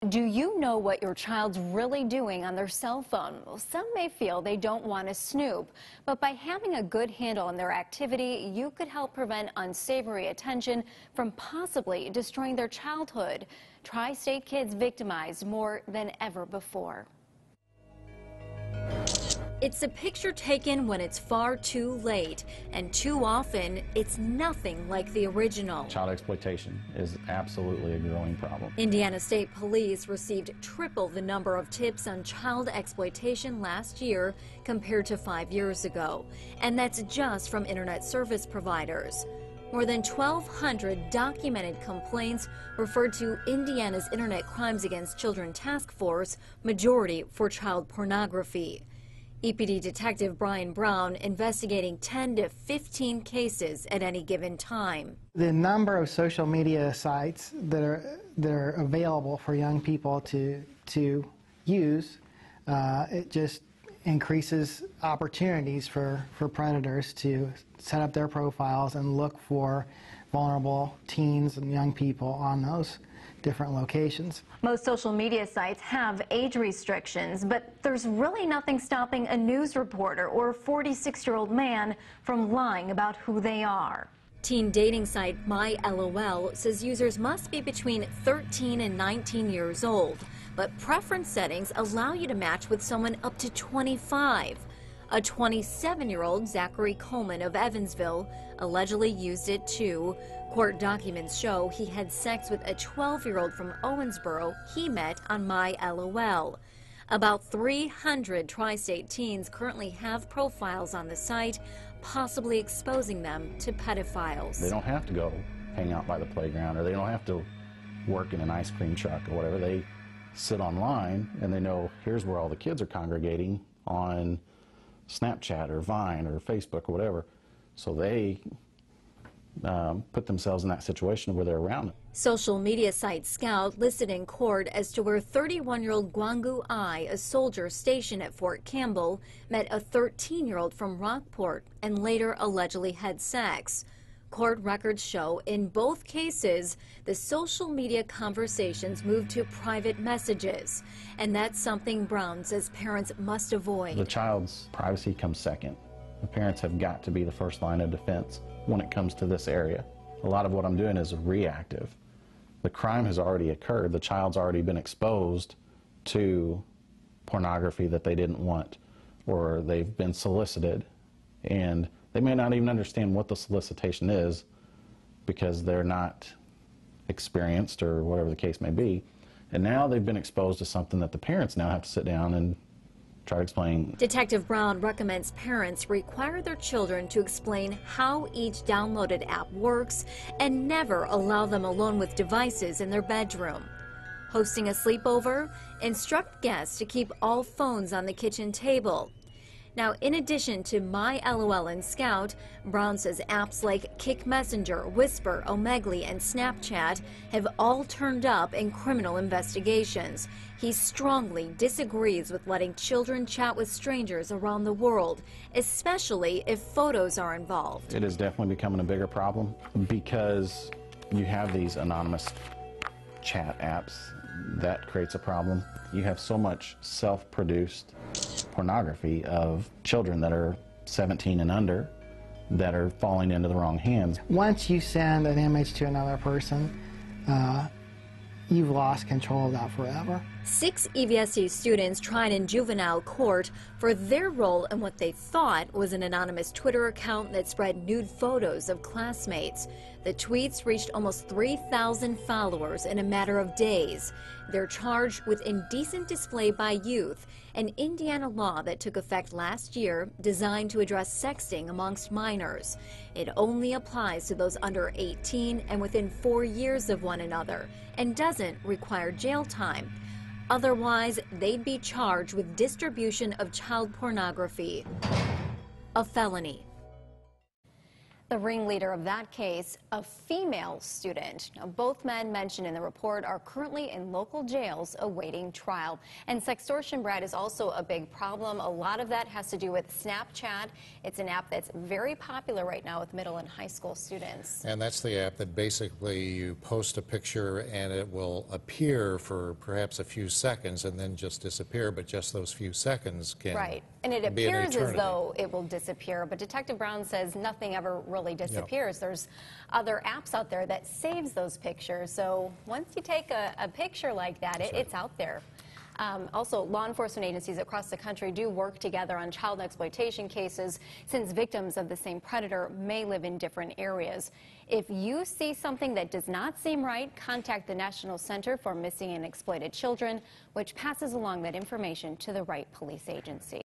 Do you know what your child's really doing on their cell phone? Well, some may feel they don't want to snoop, but by having a good handle on their activity, you could help prevent unsavory attention from possibly destroying their childhood. Tri-State kids victimized more than ever before. It's a picture taken when it's far too late, and too often it's nothing like the original. Child exploitation is absolutely a growing problem. Indiana State Police received triple the number of tips on child exploitation last year compared to 5 years ago, and that's just from internet service providers. More than 1,200 documented complaints referred to Indiana's Internet Crimes Against Children Task Force, majority for child pornography. EPD Detective Brian Brown investigating 10 to 15 cases at any given time. The number of social media sites that are available for young people to use, it just increases opportunities for predators to set up their profiles and look for vulnerable teens and young people on those different locations. Most social media sites have age restrictions, but there's really nothing stopping a news reporter or a 46-year-old man from lying about who they are. Teen dating site MyLOL says users must be between 13 and 19 years old, but preference settings allow you to match with someone up to 25. A 27-year-old Zachary Coleman of Evansville allegedly used it too. Court documents show he had sex with a 12-year-old from Owensboro he met on MyLOL. About 300 tri-state teens currently have profiles on the site, possibly exposing them to pedophiles. They don't have to go hang out by the playground, or they don't have to work in an ice cream truck or whatever. They sit online and they know here's where all the kids are congregating on Snapchat or Vine or Facebook or whatever, so they put themselves in that situation where they're around it. Social media site Scout listed in court as to where 31-year-old Gwangu Ai, a soldier stationed at Fort Campbell, met a 13-year-old from Rockport and later allegedly had sex. Court records show in both cases the social media conversations moved to private messages, and that's something Brown says parents must avoid. The child's privacy comes second. The parents have got to be the first line of defense when it comes to this area. A lot of what I'm doing is reactive. The crime has already occurred. The child's already been exposed to pornography that they didn't want, or they've been solicited, and they may not even understand what the solicitation is because they're not experienced or whatever the case may be. And now they've been exposed to something that the parents now have to sit down and try to explain. Detective Brown recommends parents require their children to explain how each downloaded app works and never allow them alone with devices in their bedroom. Hosting a sleepover, instruct guests to keep all phones on the kitchen table. Now, in addition to MyLOL and Scout, Brown says apps like Kick Messenger, Whisper, Omegle, and Snapchat have all turned up in criminal investigations. He strongly disagrees with letting children chat with strangers around the world, especially if photos are involved. It is definitely becoming a bigger problem because you have these anonymous chat apps. That creates a problem. You have so much self-produced pornography of children that are 17 and under that are falling into the wrong hands. Once you send an image to another person, you've lost control of that forever. 6 EVSU students tried in juvenile court for their role in what they thought was an anonymous Twitter account that spread nude photos of classmates. The tweets reached almost 3,000 followers in a matter of days. They're charged with indecent display by youth, an Indiana law that took effect last year designed to address sexting amongst minors. It only applies to those under 18 and within 4 years of one another and doesn't require jail time. Otherwise, they'd be charged with distribution of child pornography, a felony. The ringleader of that case, a female student. Now, both men mentioned in the report are currently in local jails awaiting trial. And sextortion, Brad, is also a big problem. A lot of that has to do with Snapchat. It's an app that's very popular right now with middle and high school students. And that's the app that basically you post a picture and it will appear for perhaps a few seconds and then just disappear, but just those few seconds can Right. And it be an appears as eternity. though it will disappear, but Detective Brown says nothing ever really disappears. There's other apps out there that saves those pictures. So once you take a picture like that, it's out there. Also, law enforcement agencies across the country do work together on child exploitation cases since victims of the same predator may live in different areas. If you see something that does not seem right, contact the National Center for Missing and Exploited Children, which passes along that information to the right police agency.